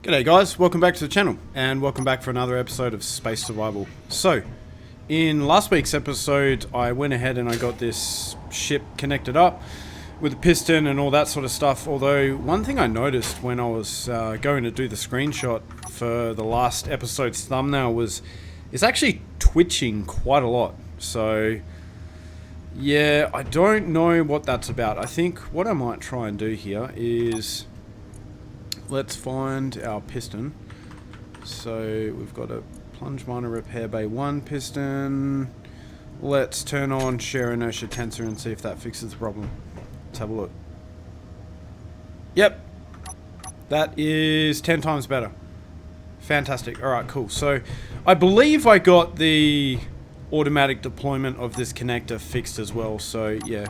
G'day guys, welcome back to the channel and welcome back for another episode of Space Survival. So, in last week's episode I went ahead and I got this ship connected up with a piston and all that sort of stuff, although one thing I noticed when I was going to do the screenshot for the last episode's thumbnail was it's actually twitching quite a lot. So yeah, I don't know what that's about. I think what I might try and do here is let's find our piston. So we've got a plunge miner repair bay 1 piston. Let's turn on share inertia tensor and see if that fixes the problem. Let's have a look. Yep, that is 10 times better. Fantastic. Alright, cool. So I believe I got the automatic deployment of this connector fixed as well, so yeah.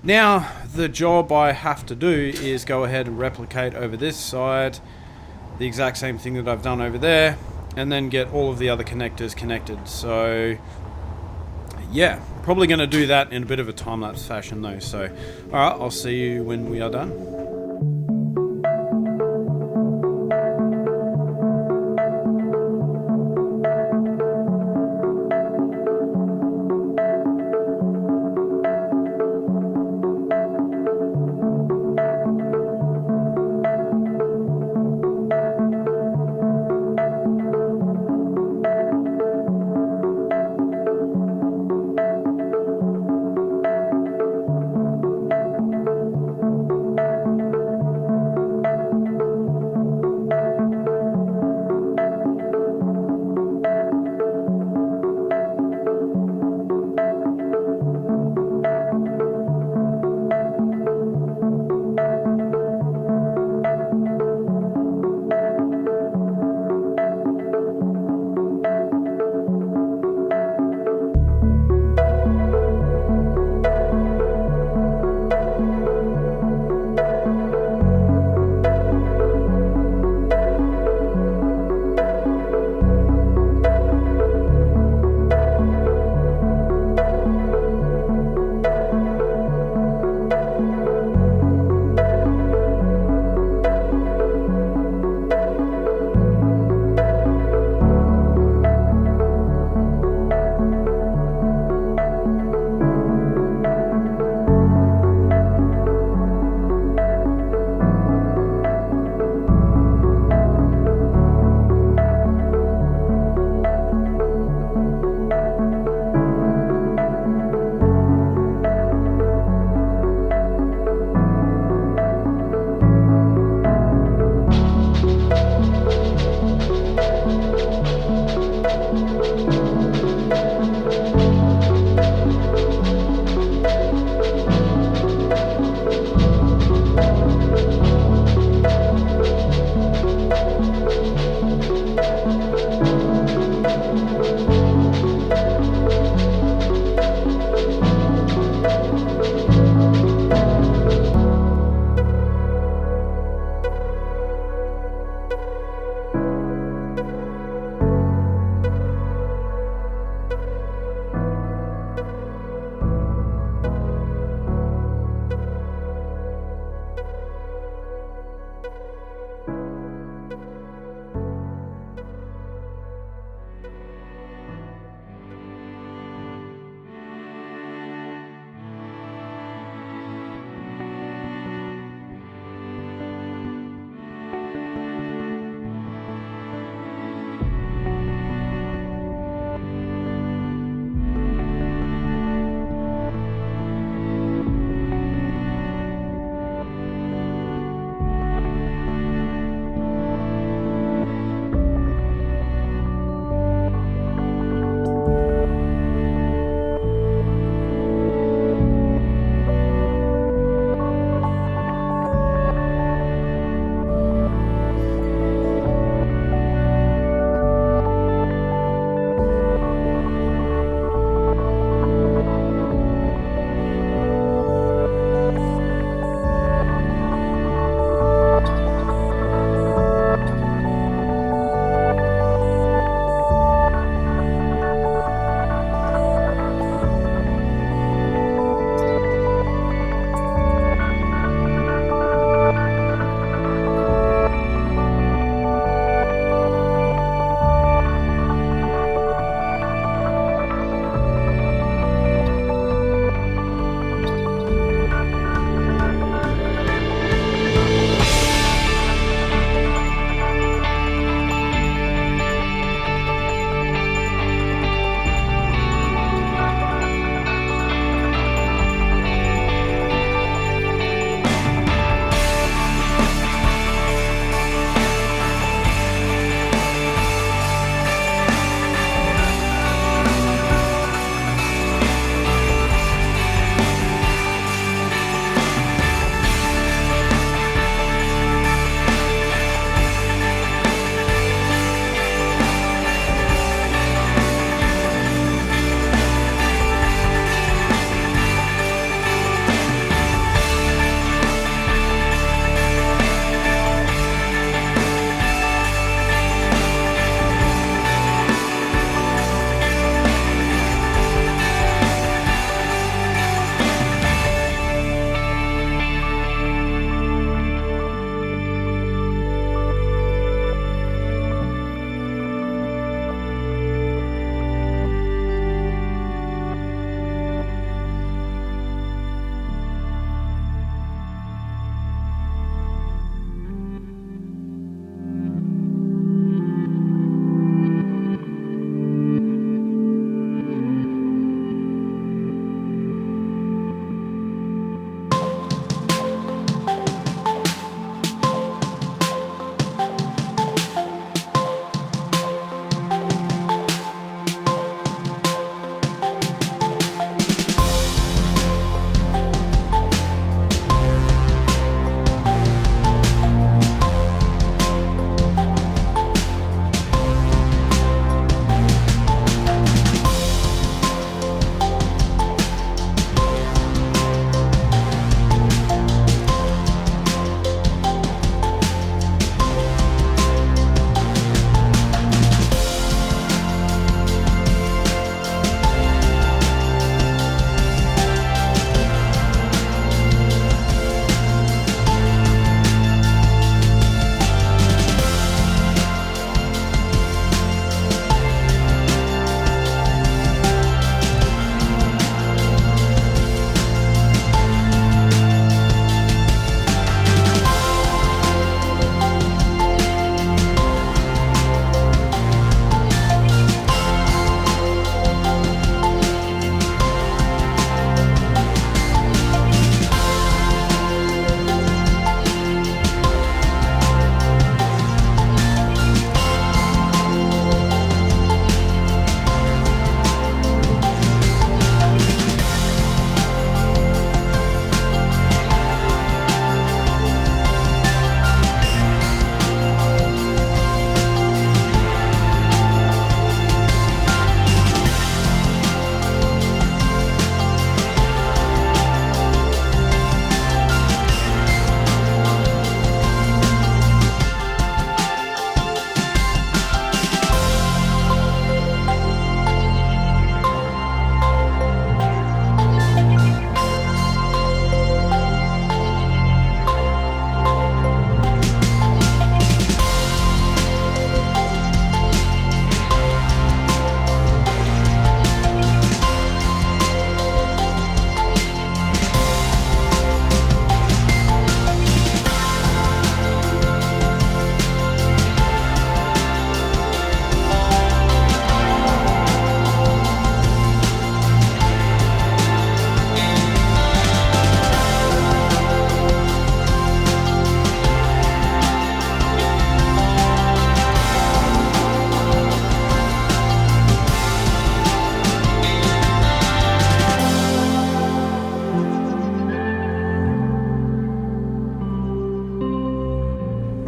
Now the job I have to do is go ahead and replicate over this side the exact same thing that I've done over there, and then get all of the other connectors connected. So yeah, probably going to do that in a bit of a time-lapse fashion though. So alright, I'll see you when we are done.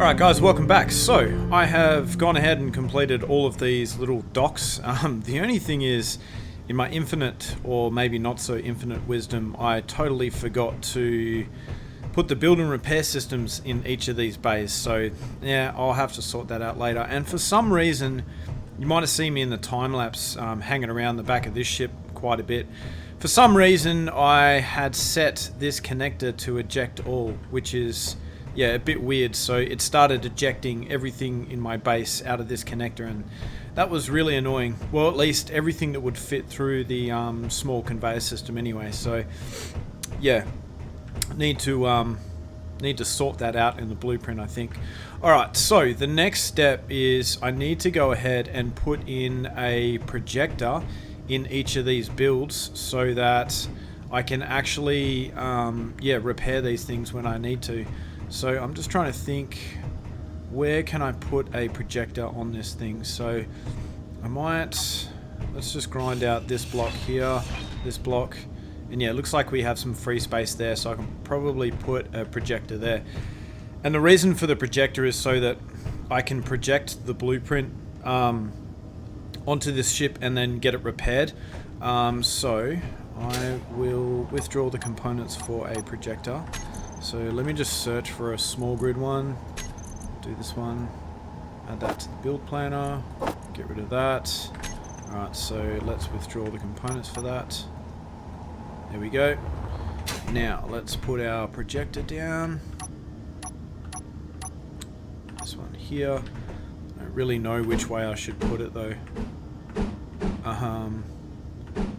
Alright guys, welcome back. So, I have gone ahead and completed all of these little docks. The only thing is, in my infinite, or maybe not so infinite wisdom, I totally forgot to put the build and repair systems in each of these bays. So, yeah, I'll have to sort that out later. And for some reason, you might have seen me in the time-lapse hanging around the back of this ship quite a bit. For some reason, I had set this connector to eject all, which is... yeah, a bit weird. So it started ejecting everything in my base out of this connector, and that was really annoying. Well, at least everything that would fit through the small conveyor system anyway. So yeah, need to sort that out in the blueprint, I think. Alright, so the next step is I need to go ahead and put in a projector in each of these builds so that I can actually repair these things when I need to. So I'm just trying to think, where can I put a projector on this thing? So I might, let's just grind out this block here, this block, and yeah, it looks like we have some free space there, so I can probably put a projector there. And the reason for the projector is so that I can project the blueprint onto this ship and then get it repaired. So I will withdraw the components for a projector. So let me just search for a small grid one, do this one, add that to the build planner, get rid of that. Alright, so let's withdraw the components for that. There we go. Now let's put our projector down. This one here. I don't really know which way I should put it though.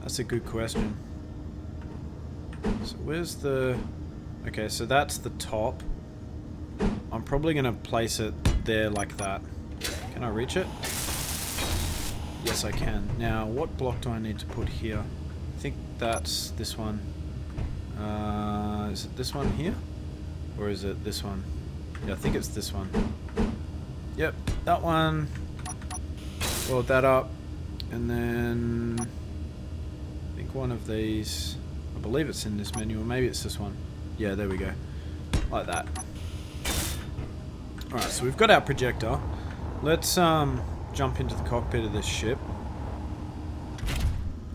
That's a good question. So where's the... okay, so that's the top. I'm probably going to place it there like that. Can I reach it? Yes, I can. Now, what block do I need to put here? I think that's this one. Is it this one here? Or is it this one? Yeah, I think it's this one. Yep, that one. Load that up. And then... I think one of these... I believe it's in this menu, or maybe it's this one. Yeah, there we go. Like that. Alright, so we've got our projector. Let's jump into the cockpit of this ship.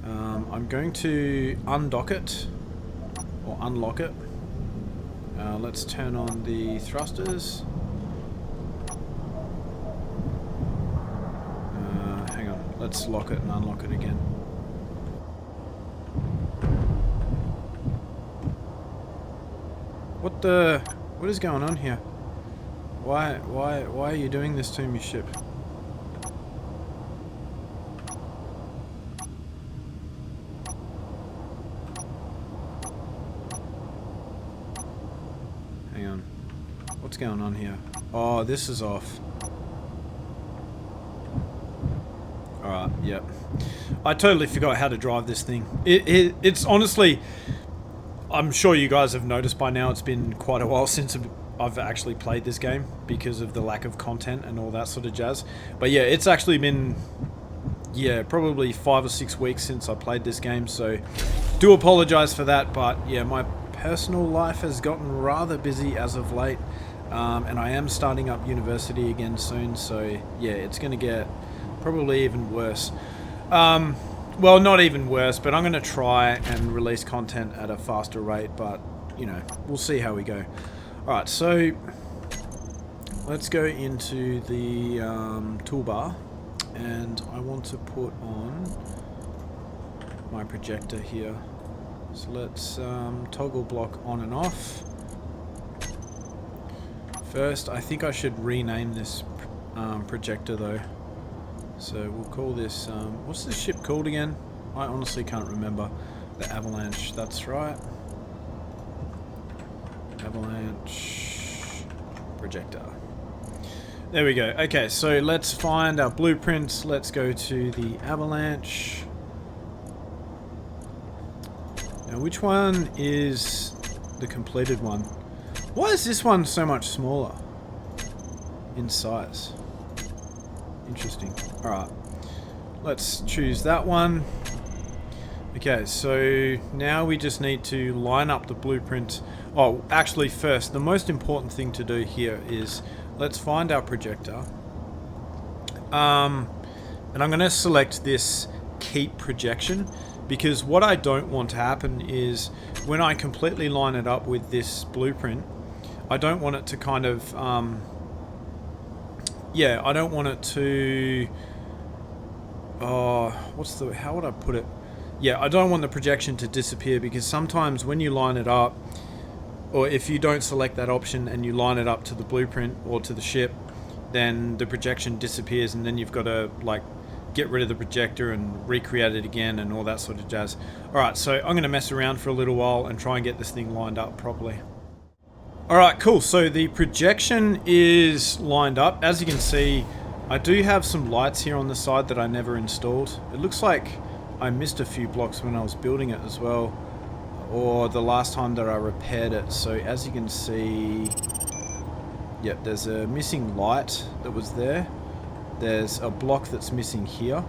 I'm going to undock it, or unlock it. Let's turn on the thrusters. Hang on, let's lock it and unlock it again. What is going on here? Why are you doing this to me, ship? Hang on. What's going on here? Oh, this is off. Alright, yep. I totally forgot how to drive this thing. It's honestly... I'm sure you guys have noticed by now it's been quite a while since I've actually played this game because of the lack of content and all that sort of jazz. But yeah, it's actually been, yeah, probably 5 or 6 weeks since I played this game, so do apologize for that. But yeah, my personal life has gotten rather busy as of late, and I am starting up university again soon, so yeah, it's going to get probably even worse. Well, not even worse, but I'm going to try and release content at a faster rate, but, you know, we'll see how we go. Alright, so let's go into the toolbar, and I want to put on my projector here. So let's toggle block on and off. First, I think I should rename this projector though. So we'll call this, what's this ship called again? I honestly can't remember. The Avalanche, that's right. Avalanche projector. There we go. Okay, so let's find our blueprints. Let's go to the Avalanche. Now, which one is the completed one? Why is this one so much smaller in size? Interesting. Alright, let's choose that one. Okay, so now we just need to line up the blueprint. Oh, actually first, the most important thing to do here is let's find our projector. And I'm going to select this keep projection, because what I don't want to happen is when I completely line it up with this blueprint, I don't want it to kind of, I don't want it to, how would I put it? Yeah, I don't want the projection to disappear, because sometimes when you line it up, or if you don't select that option and you line it up to the blueprint or to the ship, then the projection disappears, and then you've got to like get rid of the projector and recreate it again and all that sort of jazz. Alright, so I'm going to mess around for a little while and try and get this thing lined up properly. Alright, cool. So the projection is lined up. As you can see, I do have some lights here on the side that I never installed. It looks like I missed a few blocks when I was building it as well, or the last time that I repaired it. So as you can see, yep, there's a missing light that was there. There's a block that's missing here,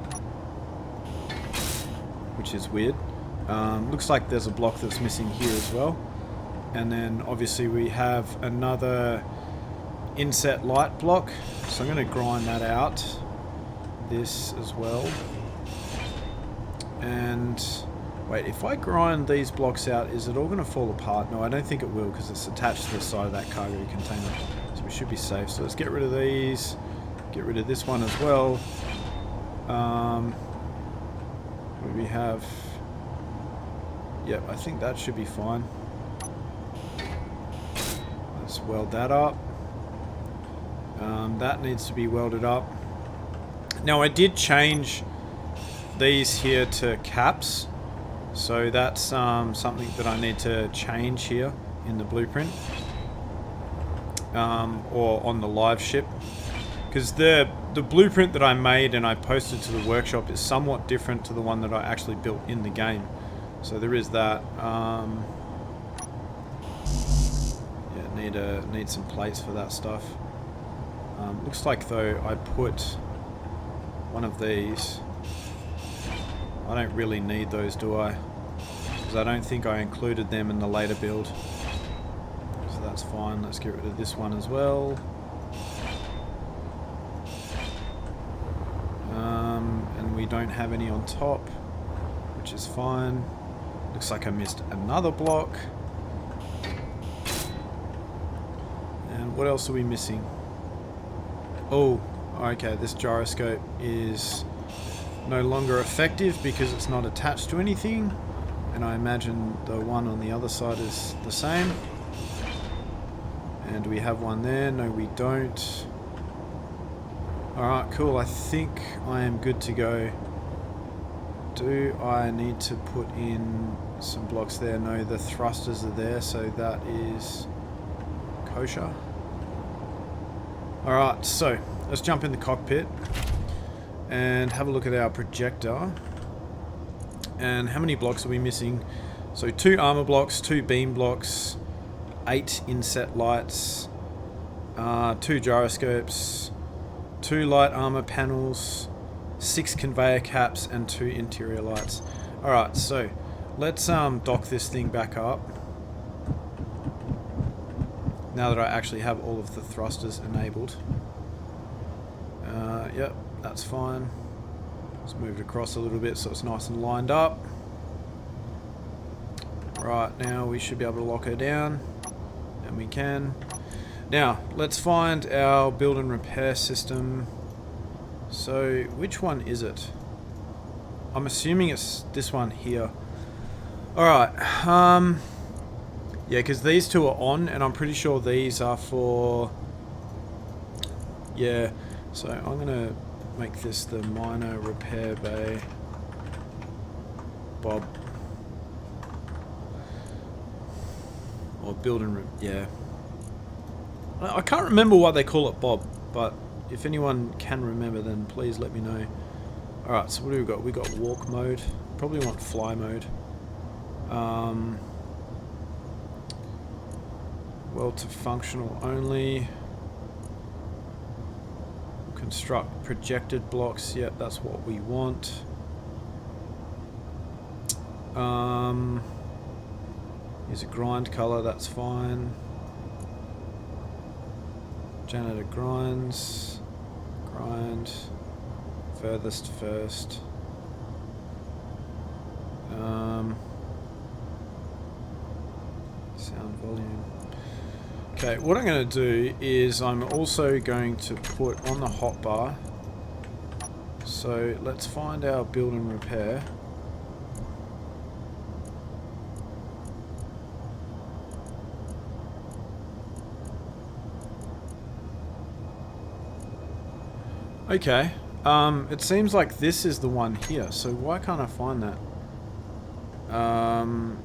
which is weird. Looks like there's a block that's missing here as well. And then obviously we have another inset light block. So I'm going to grind that out. This as well. And wait, if I grind these blocks out, is it all going to fall apart? No, I don't think it will, because it's attached to the side of that cargo container. So we should be safe. So let's get rid of these. Get rid of this one as well. What do we have? Yep, I think that should be fine. Let's weld that up. That needs to be welded up. Now I did change these here to caps, so that's something that I need to change here in the blueprint, or on the live ship. Because the blueprint that I made and I posted to the workshop is somewhat different to the one that I actually built in the game. So there is that. Yeah, need some plates for that stuff. Looks like though I put one of these. I don't really need those, do I? Because I don't think I included them in the later build. So that's fine. Let's get rid of this one as well. And we don't have any on top, which is fine. Looks like I missed another block. And what else are we missing? Oh, okay, this gyroscope is no longer effective because it's not attached to anything. And I imagine the one on the other side is the same. And we have one there. No, we don't. Alright, cool. I think I am good to go. Do I need to put in some blocks there? No, the thrusters are there, so that is kosher. Alright, so let's jump in the cockpit and have a look at our projector. And how many blocks are we missing? So 2 armor blocks, 2 beam blocks, 8 inset lights, 2 gyroscopes, 2 light armor panels, 6 conveyor caps, and 2 interior lights. Alright, so let's dock this thing back up. Now that I actually have all of the thrusters enabled. Yep, that's fine. Let's move it across a little bit so it's nice and lined up. Right, now we should be able to lock her down. And we can. Now, let's find our build and repair system. So, which one is it? I'm assuming it's this one here. Alright, yeah, because these two are on, and I'm pretty sure these are for... Yeah, so I'm going to make this the minor repair bay. Bob. Or build and... yeah. I can't remember why they call it Bob, but if anyone can remember, then please let me know. Alright, so what do we got? We got walk mode. Probably want fly mode. Weld to functional only. Construct projected blocks. Yep, that's what we want. Use a grind color, that's fine. Janitor grinds. Grind. Furthest first. Sound volume. Okay, what I'm going to do is I'm also going to put on the hotbar. So let's find our build and repair. Okay, it seems like this is the one here, so why can't I find that? Hang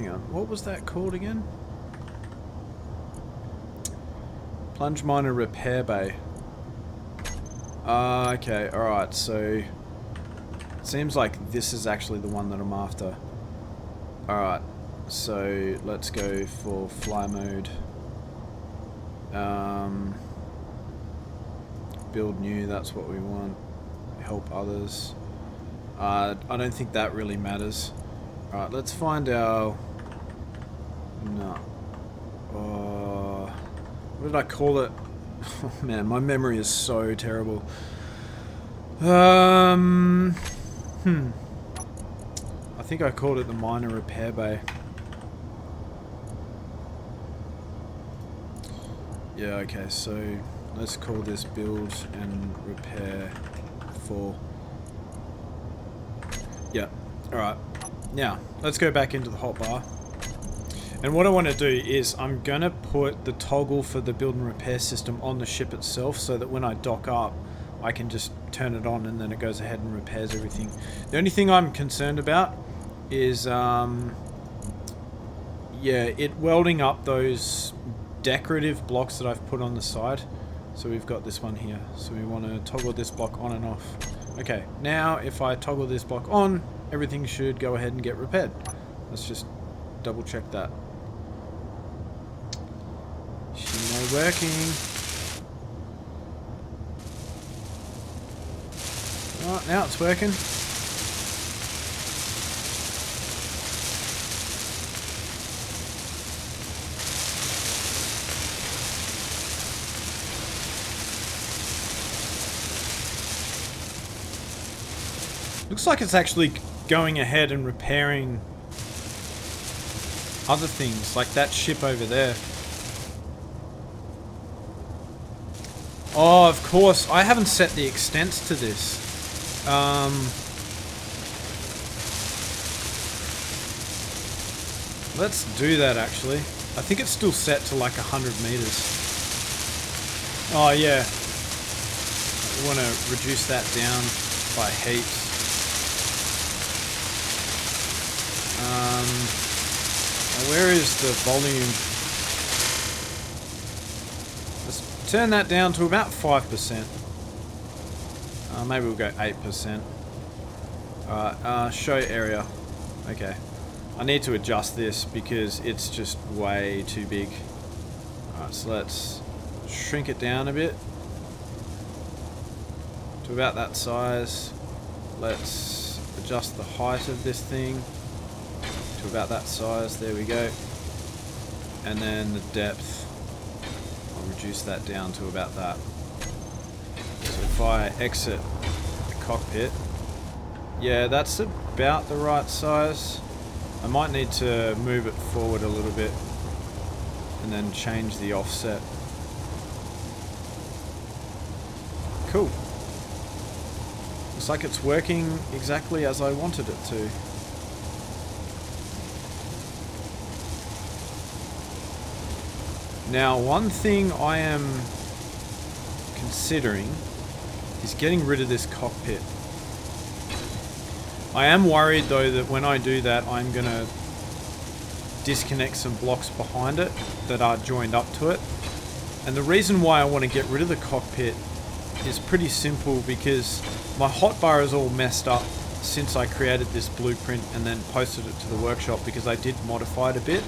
on, what was that called again? Plunge miner repair bay. Okay, alright, so it seems like this is actually the one that I'm after. Alright, so let's go for fly mode. Build new, that's what we want. Help others. I don't think that really matters. Alright, let's find our... No. What did I call it? Oh man, my memory is so terrible. I think I called it the miner repair bay. Yeah, okay, so let's call this build and repair 4. Yeah, alright. Now, let's go back into the hotbar. And what I want to do is I'm going to put the toggle for the build and repair system on the ship itself so that when I dock up, I can just turn it on and then it goes ahead and repairs everything. The only thing I'm concerned about is, yeah, it welding up those decorative blocks that I've put on the side. So we've got this one here. So we want to toggle this block on and off. Okay, now if I toggle this block on, everything should go ahead and get repaired. Let's just double check that. Should be working. Right, now it's working. Looks like it's actually going ahead and repairing other things, like that ship over there. Oh, of course. I haven't set the extents to this. Let's do that, actually. I think it's still set to like 100 meters. Oh, yeah. We want to reduce that down by heaps. Where is the volume? Let's turn that down to about 5%. Maybe we'll go 8%. Alright, show area. Okay. I need to adjust this because it's just way too big. Alright, so let's shrink it down a bit to about that size. Let's adjust the height of this thing to about that size. There we go. And then the depth, I'll reduce that down to about that. So if I exit the cockpit, yeah, that's about the right size. I might need to move it forward a little bit and then change the offset. Cool. Looks like it's working exactly as I wanted it to. Now, one thing I am considering is getting rid of this cockpit. I am worried though that when I do that, I'm going to disconnect some blocks behind it that are joined up to it. And the reason why I want to get rid of the cockpit is pretty simple, because my hotbar is all messed up since I created this blueprint and then posted it to the workshop, because I did modify it a bit.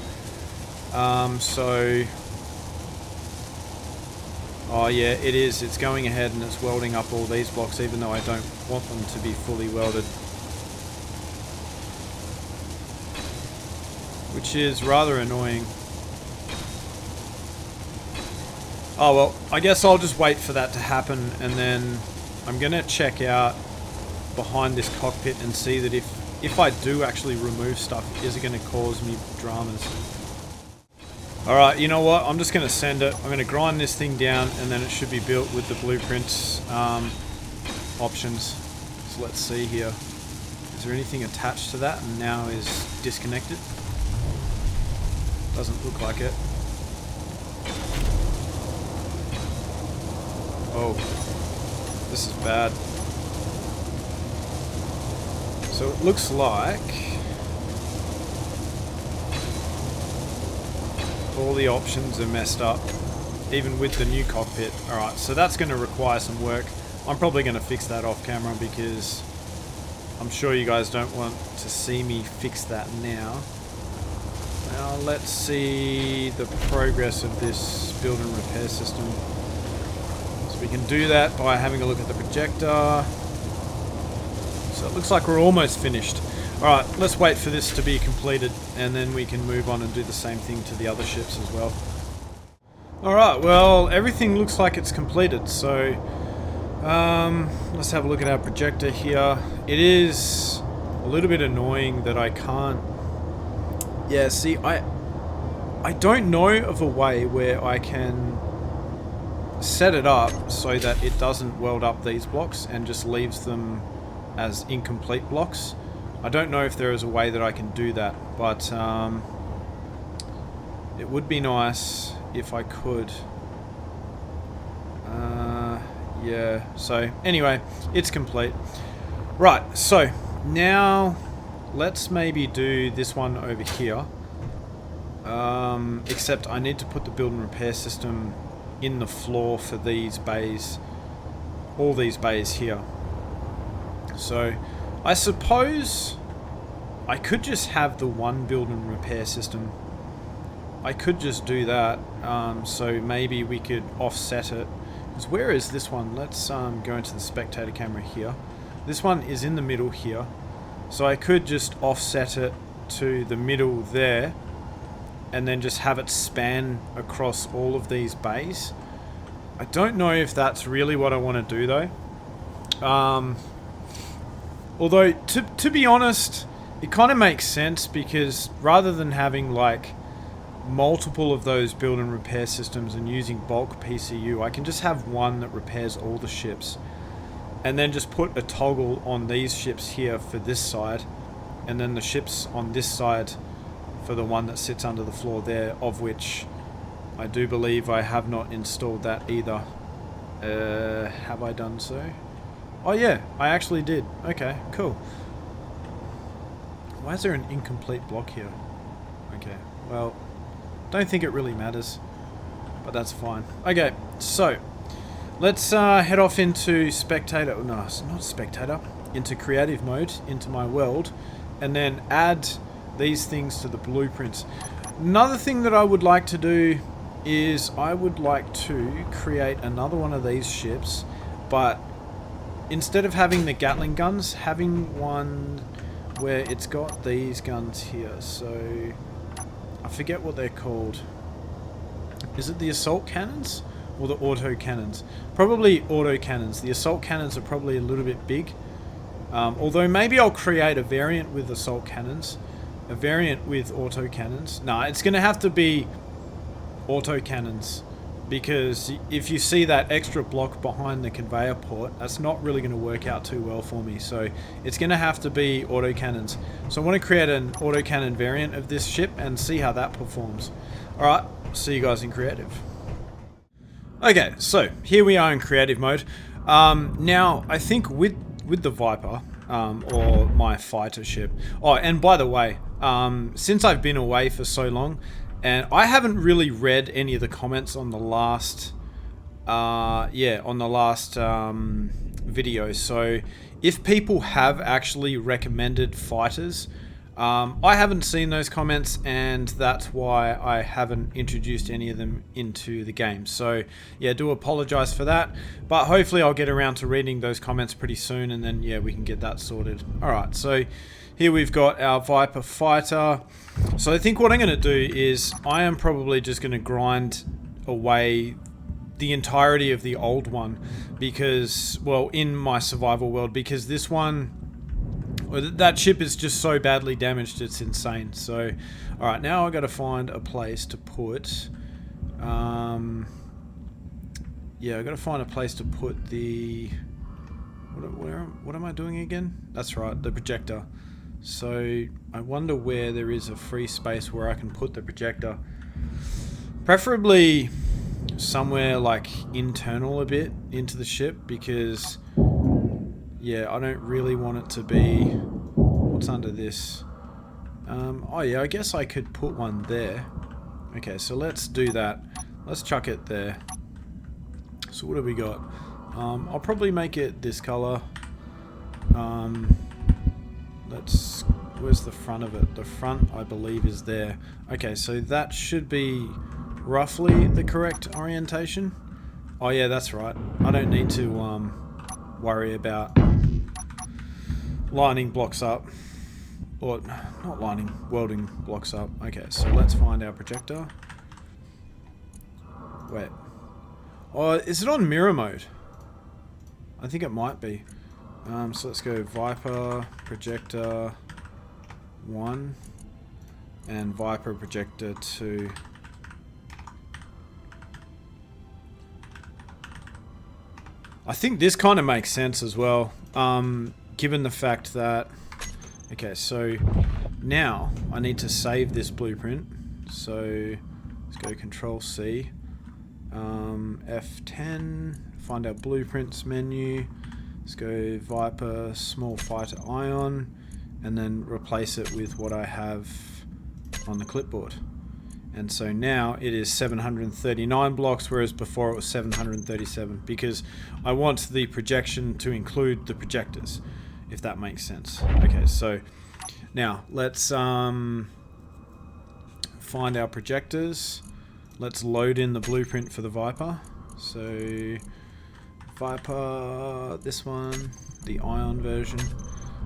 Oh yeah, it is. It's going ahead and it's welding up all these blocks even though I don't want them to be fully welded. Which is rather annoying. Oh well, I guess I'll just wait for that to happen, and then I'm gonna check out behind this cockpit and see that if I do actually remove stuff, is it gonna cause me dramas? Alright, you know what? I'm just gonna send it. I'm gonna grind this thing down, and then it should be built with the blueprints options. So let's see here. Is there anything attached to that and now is disconnected? Doesn't look like it. Oh, this is bad. So it looks like all the options are messed up, even with the new cockpit. Alright, so that's going to require some work. I'm probably going to fix that off camera because I'm sure you guys don't want to see me fix that now. Now let's see the progress of this build and repair system. So we can do that by having a look at the projector. So it looks like we're almost finished. Alright, let's wait for this to be completed and then we can move on and do the same thing to the other ships as well. Alright, well everything looks like it's completed, so let's have a look at our projector here. It is a little bit annoying that I can't... Yeah, see, I don't know of a way where I can set it up so that it doesn't weld up these blocks and just leaves them as incomplete blocks. I don't know if there is a way that I can do that, but it would be nice if I could. Yeah, so anyway, it's complete. Right, so now let's maybe do this one over here. Except I need to put the build and repair system in the floor for these bays. All these bays here. So I suppose I could just have the one build and repair system. I could just do that. So maybe we could offset it. Because where is this one? Let's go into the spectator camera here. This one is in the middle here. So I could just offset it to the middle there and then just have it span across all of these bays. I don't know if that's really what I want to do though. Although, to be honest, it kind of makes sense because rather than having like multiple of those build and repair systems and using bulk PCU, I can just have one that repairs all the ships and then just put a toggle on these ships here for this side and then the ships on this side for the one that sits under the floor there, of which I do believe I have not installed that either. Have I done so? Oh yeah, I actually did. Okay, cool. Why is there an incomplete block here? Okay, well, don't think it really matters, but that's fine. Okay, so let's head off into spectator. No, it's not spectator. Into creative mode, into my world, and then add these things to the blueprints. Another thing that I would like to do is I would like to create another one of these ships, but instead of having the Gatling guns, having one where it's got these guns here. So I forget what they're called. Is it the assault cannons or the auto cannons? Probably auto cannons. The assault cannons are probably a little bit big. Although maybe I'll create a variant with assault cannons, a variant with auto cannons. No, it's going to have to be auto cannons, because if you see that extra block behind the conveyor port, that's not really going to work out too well for me. So it's going to have to be auto cannons. So I want to create an auto cannon variant of this ship and see how that performs. Alright, see you guys in creative. Okay, so here we are in creative mode. Now, I think with the Viper, or my fighter ship. Oh, and by the way, since I've been away for so long, and I haven't really read any of the comments on the last, video. So if people have actually recommended fighters, I haven't seen those comments, and that's why I haven't introduced any of them into the game. So yeah, do apologize for that, but hopefully I'll get around to reading those comments pretty soon, and then yeah, we can get that sorted. Alright, so here we've got our Viper fighter. So I think what I'm going to do is I am probably just going to grind away the entirety of the old one because, well, in my survival world, because this one, that ship is just so badly damaged, it's insane. So, alright, now I gotta find a place to put, yeah, I gotta find a place to put the, what am I doing again? That's right, the projector. So, I wonder where there is a free space where I can put the projector. Preferably somewhere like internal a bit into the ship because, yeah, I don't really want it to be... What's under this? Oh yeah, I guess I could put one there. Okay, so let's do that. Let's chuck it there. So what have we got? I'll probably make it this color. Where's the front of it? The front, I believe, is there. Okay, so that should be roughly the correct orientation. Oh yeah, that's right. I don't need to worry about lining blocks up. Or, not lining, welding blocks up. Okay, so let's find our projector. Wait. Oh, is it on mirror mode? I think it might be. So let's go Viper, projector 1, and Viper projector 2. I think this kind of makes sense as well, given the fact that... Okay, so now I need to save this blueprint. So let's go Control C, F10, find our blueprints menu. Let's go Viper Small Fighter Ion, and then replace it with what I have on the clipboard. And so now it is 739 blocks, whereas before it was 737, because I want the projection to include the projectors, if that makes sense. Okay, so now let's find our projectors. Let's load in the blueprint for the Viper. So Viper, this one, the Ion version,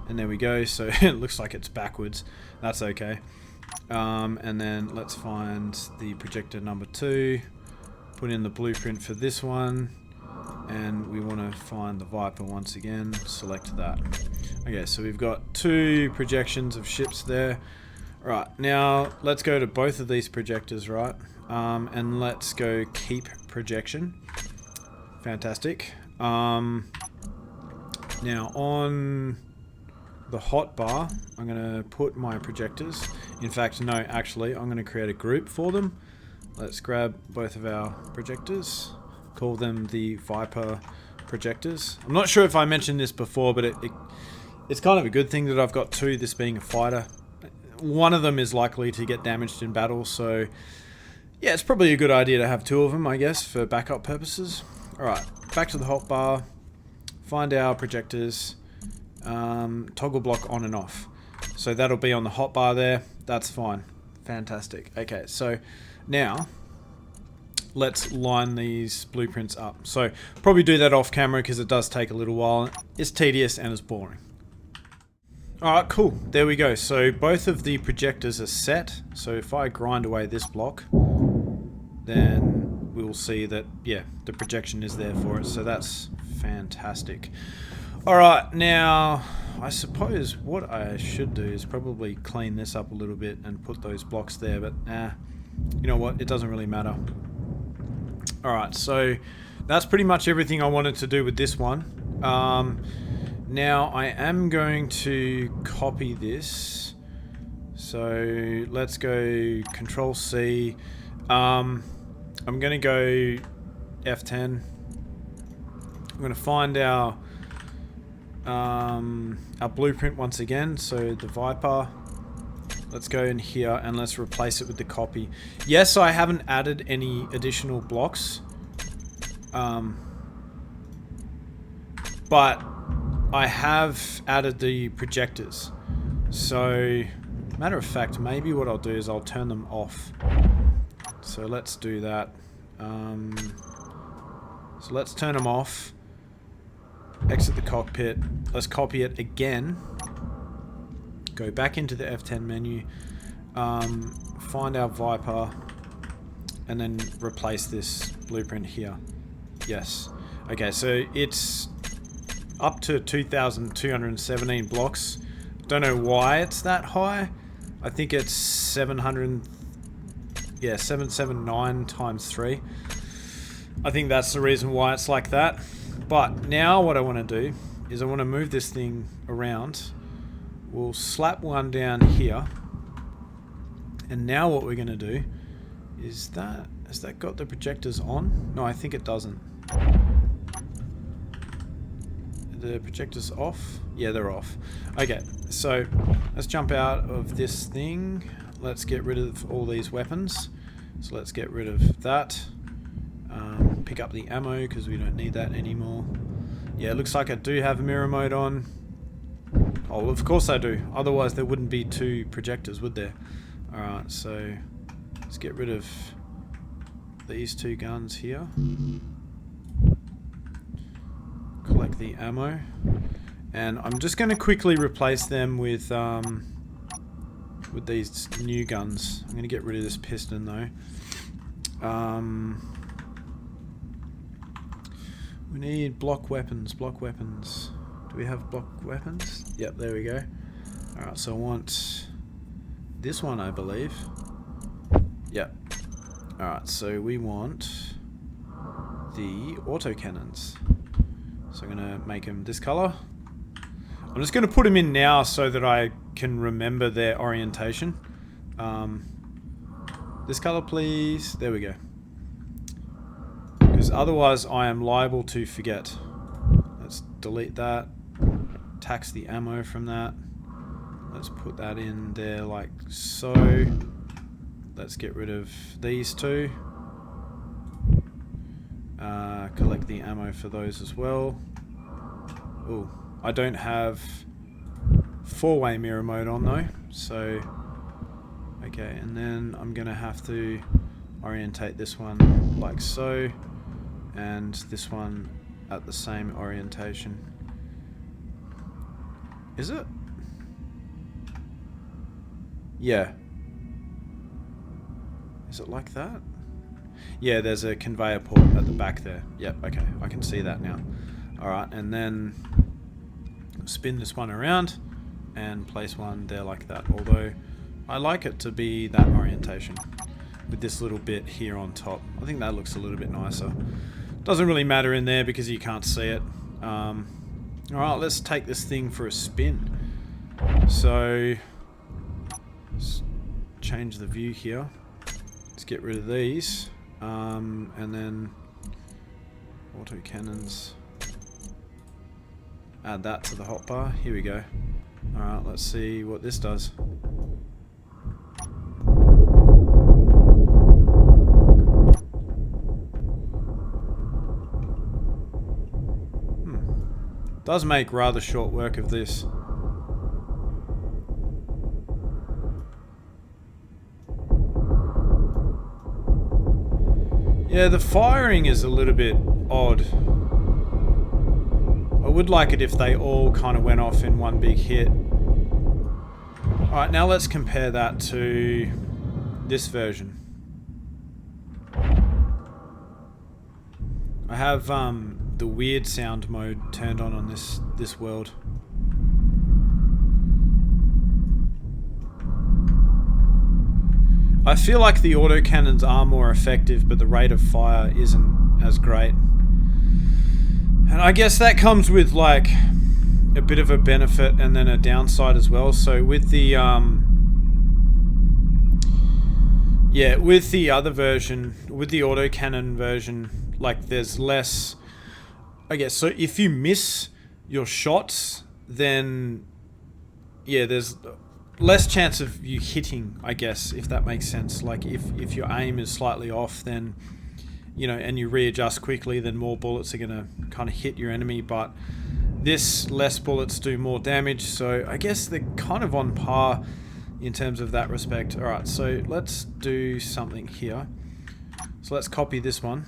and there we go. So it looks like it's backwards. That's okay. And then let's find the projector number 2, put in the blueprint for this one, and we want to find the Viper once again. Select that. Okay, so we've got 2 projections of ships there. Right, now let's go to both of these projectors, right? And let's go keep projection. Fantastic. Now on the hotbar, I'm going to put my projectors. In fact, no, actually, I'm going to create a group for them. Let's grab both of our projectors, call them the Viper projectors. I'm not sure if I mentioned this before, but it's kind of a good thing that I've got 2, this being a fighter. One of them is likely to get damaged in battle, so yeah, it's probably a good idea to have 2 of them, I guess, for backup purposes. Alright, back to the hotbar, find our projectors, toggle block on and off. So that'll be on the hotbar there, that's fine. Fantastic. Okay, so now let's line these blueprints up. So probably do that off camera because it does take a little while. It's tedious and it's boring. Alright, cool. There we go. So both of the projectors are set. So if I grind away this block, then we'll see that, yeah, the projection is there for it. So that's fantastic. Alright, now I suppose what I should do is probably clean this up a little bit and put those blocks there, but you know what, it doesn't really matter. Alright, so that's pretty much everything I wanted to do with this one. Now I am going to copy this. So let's go Control C. I'm going to go F10. I'm going to find our blueprint once again. So the Viper. Let's go in here and let's replace it with the copy. Yes, I haven't added any additional blocks. But I have added the projectors. So, matter of fact, maybe what I'll do is I'll turn them off. So let's do that. So let's turn them off. Exit the cockpit. Let's copy it again. Go back into the F10 menu. Find our Viper. And then replace this blueprint here. Yes. Okay, so it's up to 2,217 blocks. Don't know why it's that high. I think it's 700... Yeah, 779 times 3. I think that's the reason why it's like that. But now what I want to do is I want to move this thing around. We'll slap one down here. And now what we're going to do is that... Has that got the projectors on? No, I think it doesn't. The projectors off? Yeah, they're off. Okay, so let's jump out of this thing. Let's get rid of all these weapons. So let's get rid of that. Pick up the ammo because we don't need that anymore. Yeah, it looks like I do have mirror mode on. Oh, well, of course I do. Otherwise there wouldn't be 2 projectors, would there? Alright, so let's get rid of these 2 guns here. Collect the ammo. And I'm just going to quickly replace them with these new guns. I'm going to get rid of this piston though. We need block weapons, block weapons. Do we have block weapons? Yep, there we go. Alright, so I want this one, I believe. Yep. Alright, so we want the autocannons. So I'm going to make them this color. I'm just going to put them in now so that I can remember their orientation. This color, please. There we go. Because otherwise I am liable to forget. Let's delete that. Tax the ammo from that. Let's put that in there like so. Let's get rid of these 2. Collect the ammo for those as well. Ooh, I don't have 4-way mirror mode on though, so okay, and then I'm gonna have to orientate this one like so, and this one at the same orientation. Is it? Yeah. Is it like that? Yeah, there's a conveyor port at the back there. Yep, okay, I can see that now. Alright, and then spin this one around and place one there like that. Although, I like it to be that orientation with this little bit here on top. I think that looks a little bit nicer. Doesn't really matter in there because you can't see it. Alright, let's take this thing for a spin. So, let's change the view here. Let's get rid of these. And then autocannons. Add that to the hotbar. Here we go. Alright, let's see what this does. Does make rather short work of this. Yeah, the firing is a little bit odd. I would like it if they all kind of went off in one big hit. Alright, now let's compare that to this version. I have the weird sound mode turned on this world. I feel like the autocannons are more effective, but the rate of fire isn't as great. And I guess that comes with like a bit of a benefit and then a downside as well. So with the yeah, with the other version, with the autocannon version, like there's less, I guess, so if you miss your shots, then yeah, there's less chance of you hitting, I guess, if that makes sense. Like if your aim is slightly off, then, you know, and you readjust quickly, then more bullets are going to kind of hit your enemy. But this, less bullets do more damage, so I guess they're kind of on par in terms of that respect. Alright, so let's do something here. So let's copy this one.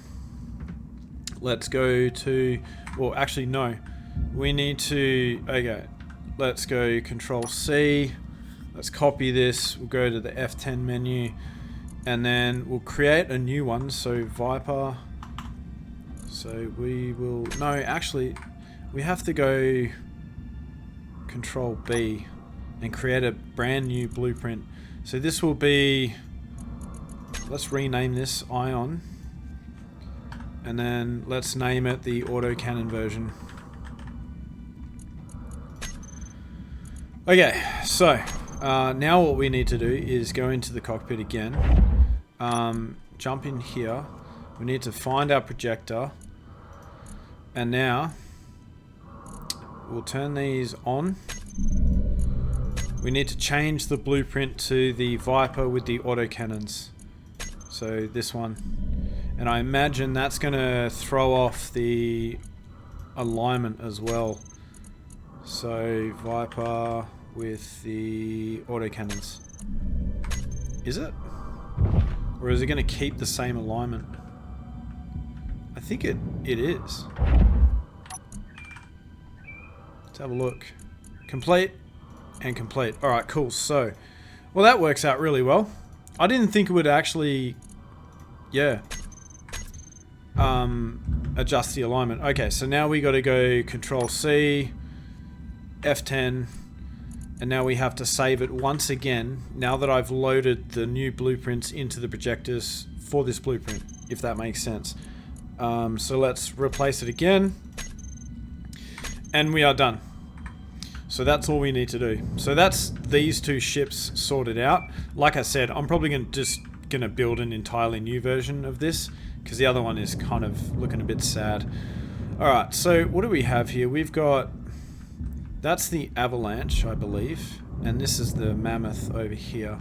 Let's go to, well actually no, we need to, okay, let's go Control C. Let's copy this, we'll go to the F10 menu, and then we'll create a new one. So Viper So we will... No, actually, we have to go Control B and create a brand new blueprint. So this will be... Let's rename this Ion. And then let's name it the autocannon version. Okay, so now what we need to do is go into the cockpit again. Jump in here. We need to find our projector. And now we'll turn these on. We need to change the blueprint to the Viper with the autocannons. So this one. And I imagine that's going to throw off the alignment as well. So Viper with the autocannons. Is it? Or is it going to keep the same alignment? I think it is. Let's have a look. Complete and complete. Alright, cool. So, well, that works out really well. I didn't think it would actually, yeah, adjust the alignment. Okay, so now we got to go Control C, F10, and now we have to save it once again, now that I've loaded the new blueprints into the projectors for this blueprint, if that makes sense. So let's replace it again, and we are done. So that's all we need to do. So that's these two ships sorted out. Like I said, I'm probably gonna build an entirely new version of this, because the other one is kind of looking a bit sad. Alright, so what do we have here? We've got... That's the Avalanche, I believe. And this is the Mammoth over here.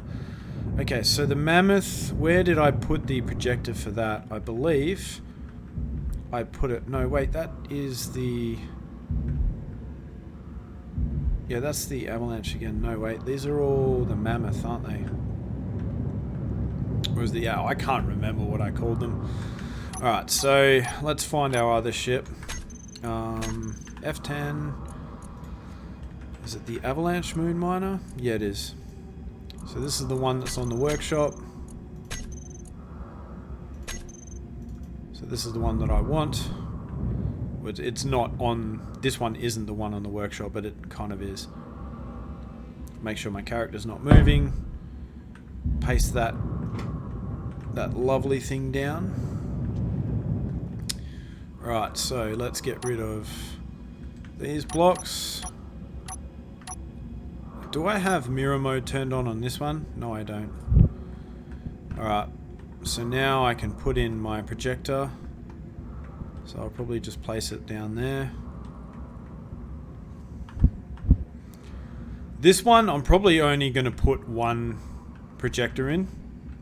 Okay, so the Mammoth, where did I put the projector for that? I believe I put it... No, wait, that is the... Yeah, that's the Avalanche again. No, wait, these are all the Mammoth, aren't they? Or is the... Yeah, I can't remember what I called them. Alright, so let's find our other ship. F10... Is it the Avalanche Moon Miner? Yeah, it is. So this is the one that's on the workshop. So this is the one that I want. It's not on... This one isn't the one on the workshop, but it kind of is. Make sure my character's not moving. Paste that lovely thing down. Right, so let's get rid of these blocks. Do I have mirror mode turned on this one? No, I don't. Alright, so now I can put in my projector. So I'll probably just place it down there. This one, I'm probably only going to put one projector in,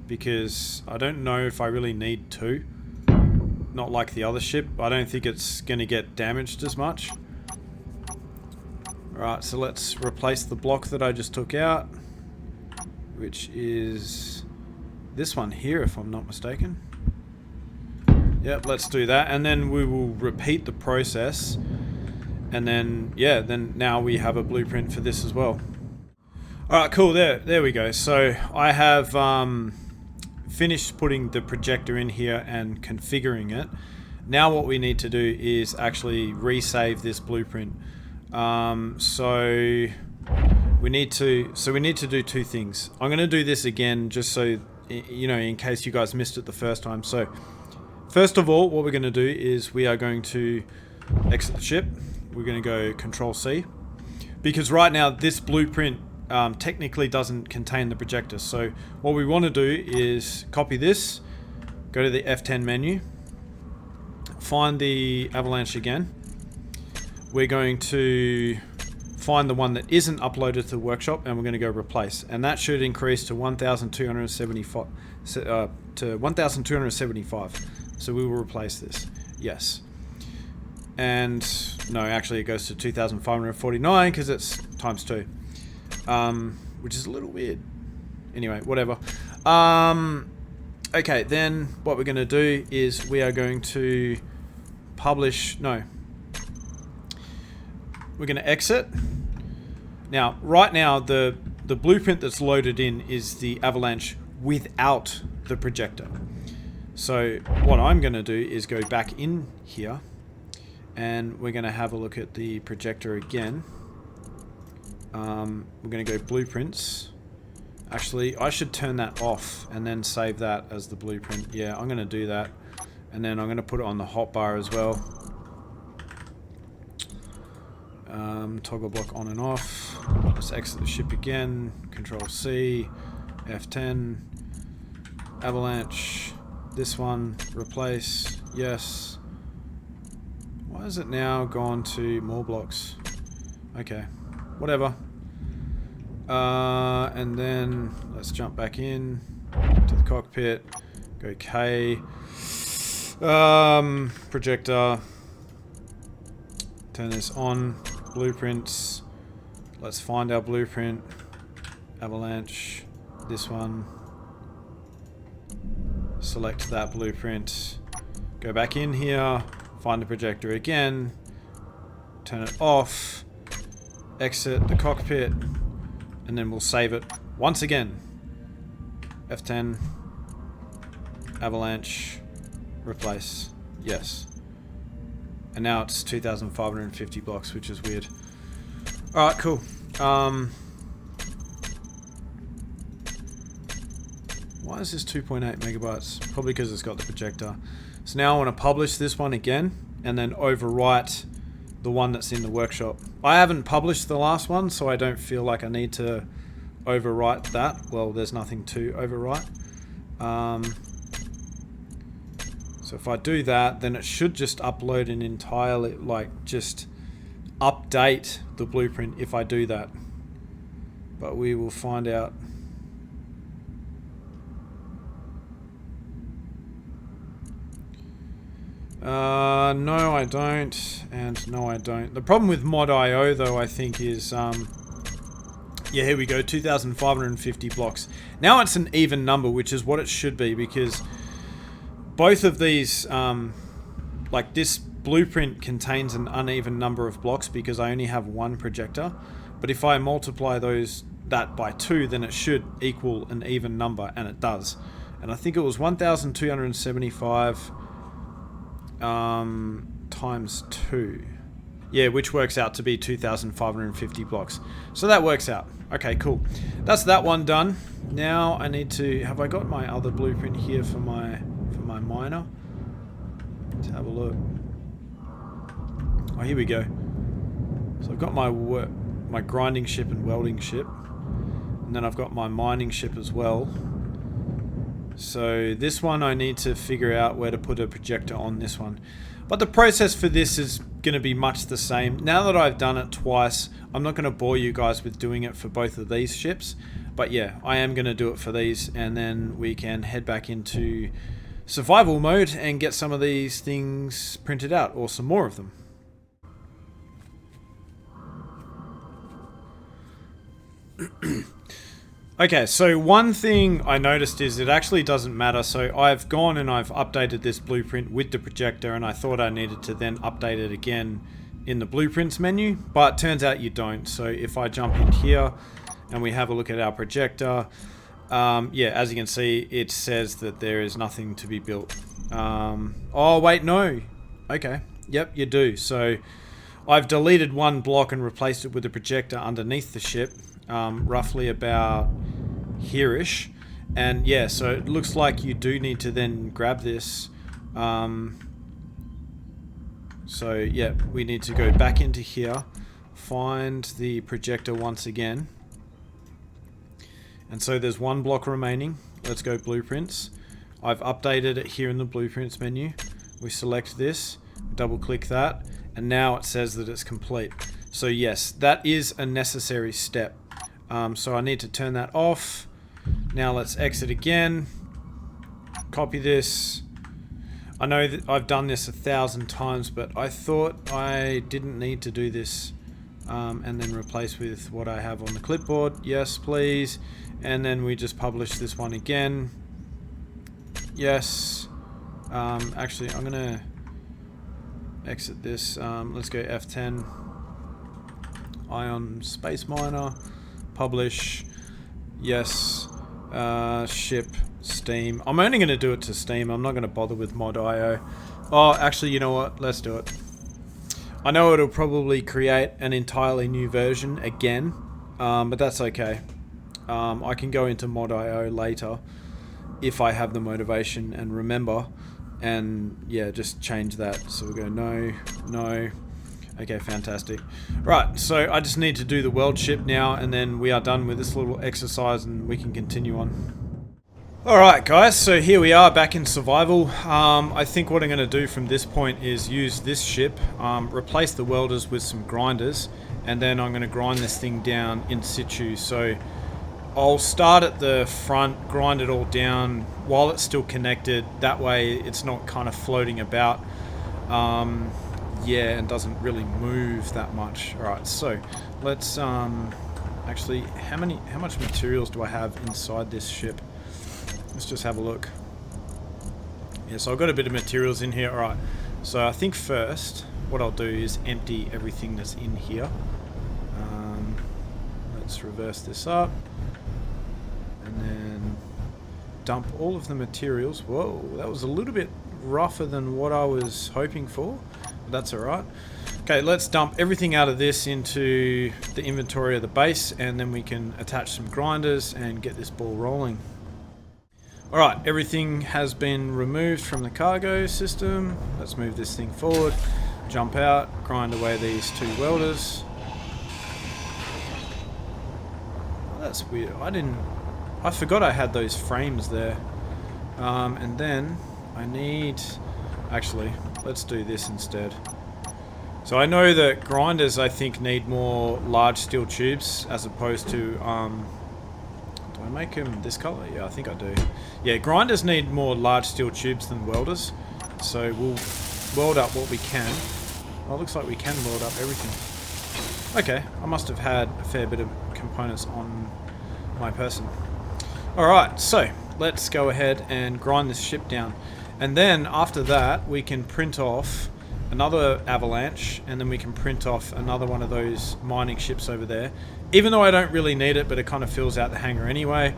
because I don't know if I really need two. Not like the other ship. I don't think it's going to get damaged as much. Alright, so let's replace the block that I just took out, which is this one here, if I'm not mistaken. Yep, let's do that, and then we will repeat the process, and then, yeah, then now we have a blueprint for this as well. Alright, cool, there we go. So I have finished putting the projector in here and configuring it. Now what we need to do is actually resave this blueprint. So we need to do two things. I'm going to do this again just so, you know, in case you guys missed it the first time. So first of all, what we're going to do is we are going to exit the ship. We're going to go Control C, because right now this blueprint technically doesn't contain the projector. So what we want to do is copy this, go to the F10 menu, find the Avalanche again. We're going to find the one that isn't uploaded to the workshop, and we're going to go replace, and that should increase to 1,275 to 1,275. So we will replace this. Yes. And no, actually it goes to 2,549 because it's times 2, which is a little weird. Anyway, whatever. Okay, then what we're going to do is we are going to publish. No. We're going to exit. Now, right now, the blueprint that's loaded in is the Avalanche without the projector. So what I'm going to do is go back in here, and we're going to have a look at the projector again. We're going to go blueprints. Actually, I should turn that off and then save that as the blueprint. Yeah, I'm going to do that. And then I'm going to put it on the hotbar as well. Toggle block on and off. Let's exit the ship again. Control C, F10, avalanche. This one, replace, yes. Why is it now gone to more blocks? Okay, whatever. And then let's jump back in to the cockpit. Go K. Projector. Turn this on. Blueprints. Let's find our blueprint. Avalanche. This one. Select that blueprint. Go back in here. Find the projector again. Turn it off. Exit the cockpit. And then we'll save it once again. F10. Avalanche. Replace. Yes. And now it's 2,550 blocks, which is weird. Alright, cool. Why is this 2.8 megabytes? Probably because it's got the projector. So now I want to publish this one again, and then overwrite the one that's in the workshop. I haven't published the last one, so I don't feel like I need to overwrite that. Well, there's nothing to overwrite. So if I do that, then it should just upload an entirely, like, just update the blueprint if I do that. But we will find out. No I don't, and no I don't. The problem with mod.io though, I think, is, yeah, here we go, 2,550 blocks. Now it's an even number, which is what it should be, because both of these, like this blueprint contains an uneven number of blocks because I only have one projector. But if I multiply that by 2, then it should equal an even number, and it does. And I think it was 1,275 times 2. Yeah, which works out to be 2,550 blocks. So that works out. Okay, cool. That's that one done. Now I need to... Have I got my other blueprint here for my miner? Let's have a look. Oh, here we go. So I've got my grinding ship and welding ship. And then I've got my mining ship as well. So this one I need to figure out where to put a projector on this one. But the process for this is going to be much the same. Now that I've done it twice, I'm not going to bore you guys with doing it for both of these ships. But yeah, I am going to do it for these, and then we can head back into survival mode and get some of these things printed out, or some more of them. Okay, so one thing I noticed is it actually doesn't matter. So I've gone and I've updated this blueprint with the projector, and I thought I needed to then update it again in the blueprints menu, but turns out you don't. So if I jump in here and we have a look at our projector, yeah, as you can see, it says that there is nothing to be built. Oh wait, no. Okay, yep, you do. So I've deleted one block and replaced it with a projector underneath the ship. Roughly about here-ish, and yeah, so it looks like you do need to then grab this. So yeah, we need to go back into here, find the projector once again, and so there's one block remaining. Let's go blueprints. I've updated it here in the blueprints menu. We select this, double click that, and now it says that it's complete. So yes, that is a necessary step. So I need to turn that off. Now let's exit again. Copy this. I know that I've done this 1,000 times, but I thought I didn't need to do this. And then replace with what I have on the clipboard. Yes, please. And then we just publish this one again. Yes. Actually, I'm gonna exit this. Let's go F10. Ion Space Miner. Publish. Yes. Ship Steam. I'm only going to do it to Steam. I'm not going to bother with mod.io. Oh, actually, you know what? Let's do it. I know it'll probably create an entirely new version again, but that's okay. I can go into mod.io later if I have the motivation and remember, and yeah, just change that. So we'll go no, no. Okay, fantastic. Right, so I just need to do the world ship now, and then we are done with this little exercise and we can continue on. Alright guys, so here we are back in survival. I think what I'm going to do from this point is use this ship, replace the welders with some grinders, and then I'm going to grind this thing down in situ. So I'll start at the front, grind it all down while it's still connected. That way it's not kind of floating about. Yeah, and doesn't really move that much. Alright, so let's actually, how much materials do I have inside this ship? Let's just have a look. Yeah, so I've got a bit of materials in here. Alright, so I think first what I'll do is empty everything that's in here. Let's reverse this up and then dump all of the materials. Whoa, that was a little bit rougher than what I was hoping for, but that's alright. Okay, let's dump everything out of this into the inventory of the base, and then we can attach some grinders and get this ball rolling. Alright, everything has been removed from the cargo system. Let's move this thing forward, jump out, grind away these two welders. Oh, that's weird. I forgot I had those frames there. And then I need... Actually, let's do this instead. So I know that grinders, I think, need more large steel tubes as opposed to... do I make them this color? Yeah, I think I do. Yeah, grinders need more large steel tubes than welders. So we'll weld up what we can. Oh, it looks like we can weld up everything. Okay, I must have had a fair bit of components on my person. Alright, so let's go ahead and grind this ship down. And then after that, we can print off another avalanche, and then we can print off another one of those mining ships over there. Even though I don't really need it, but it kind of fills out the hangar anyway.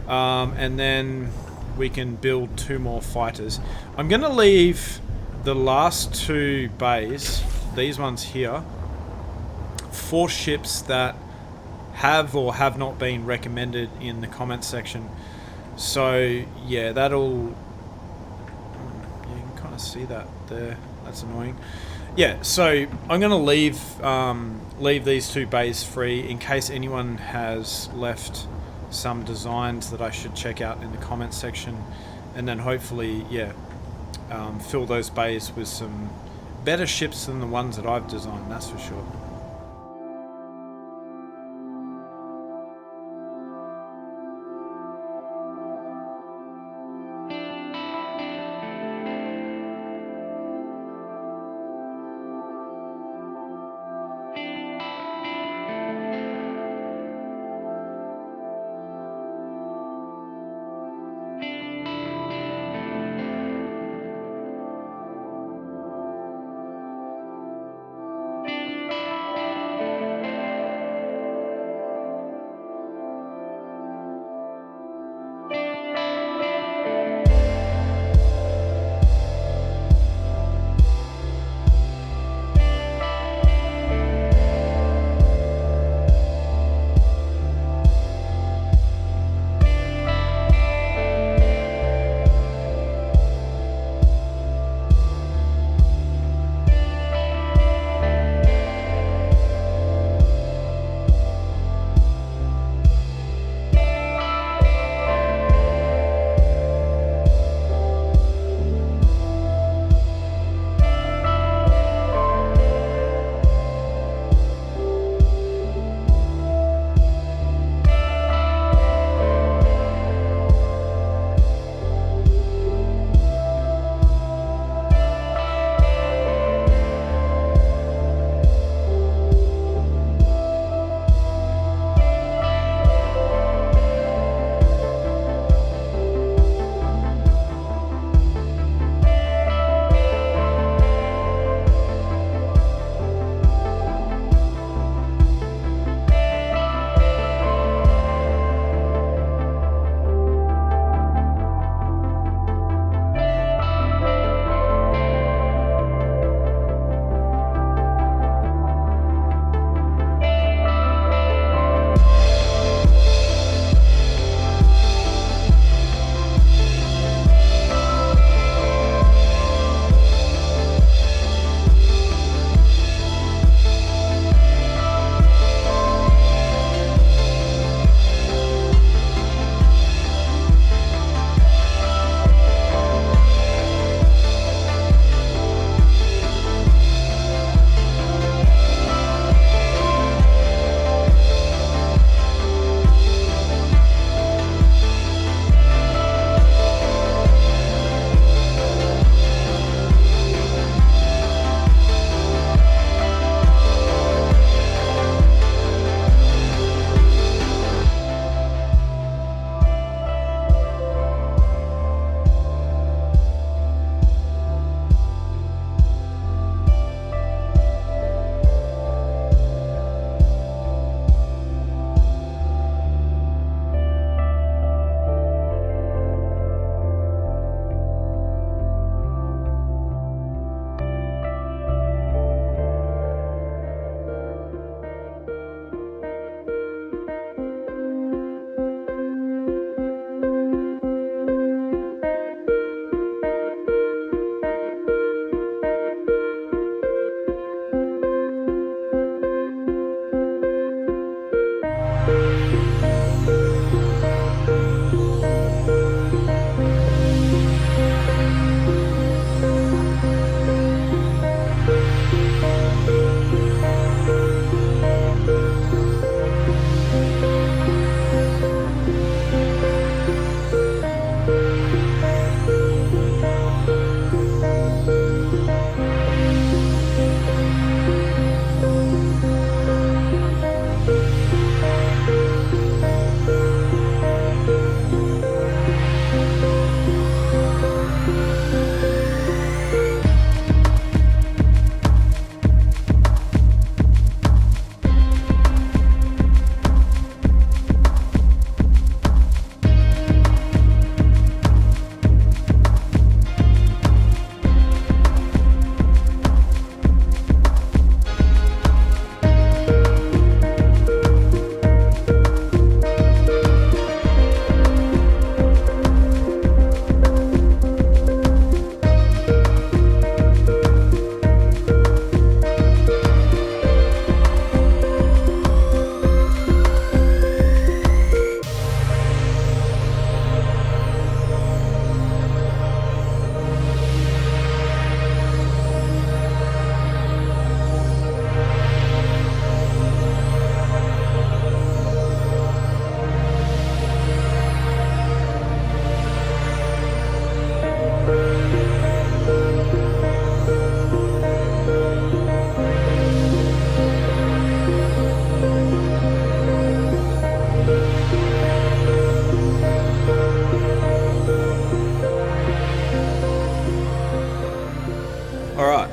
And then we can build 2 more fighters. I'm going to leave the last 2 bays, these ones here, for ships that have or have not been recommended in the comments section. So yeah, that'll... You can kind of see that there. That's annoying. Yeah, so I'm going to leave these 2 bays free in case anyone has left some designs that I should check out in the comments section, and then hopefully, yeah, fill those bays with some better ships than the ones that I've designed, that's for sure.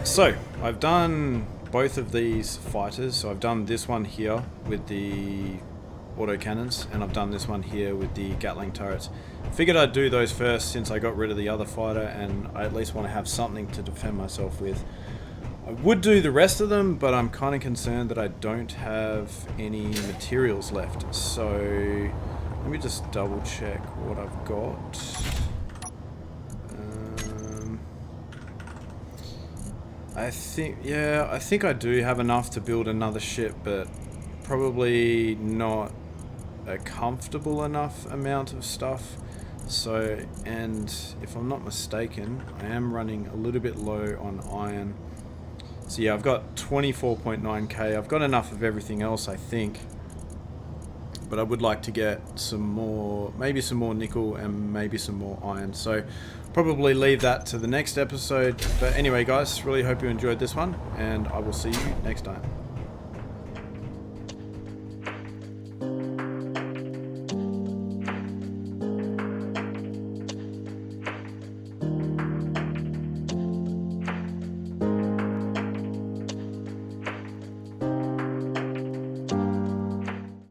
So, I've done both of these fighters. So I've done this one here with the autocannons, and I've done this one here with the Gatling turrets. Figured I'd do those first since I got rid of the other fighter, and I at least want to have something to defend myself with. I would do the rest of them, but I'm kind of concerned that I don't have any materials left. So let me just double check what I've got. I think I do have enough to build another ship, but probably not a comfortable enough amount of stuff. So, and if I'm not mistaken, I am running a little bit low on iron. So yeah, I've got 24.9k. I've got enough of everything else, I think. But I would like to get some more, maybe some more nickel and maybe some more iron. So probably leave that to the next episode. But anyway, guys, really hope you enjoyed this one, and I will see you next time.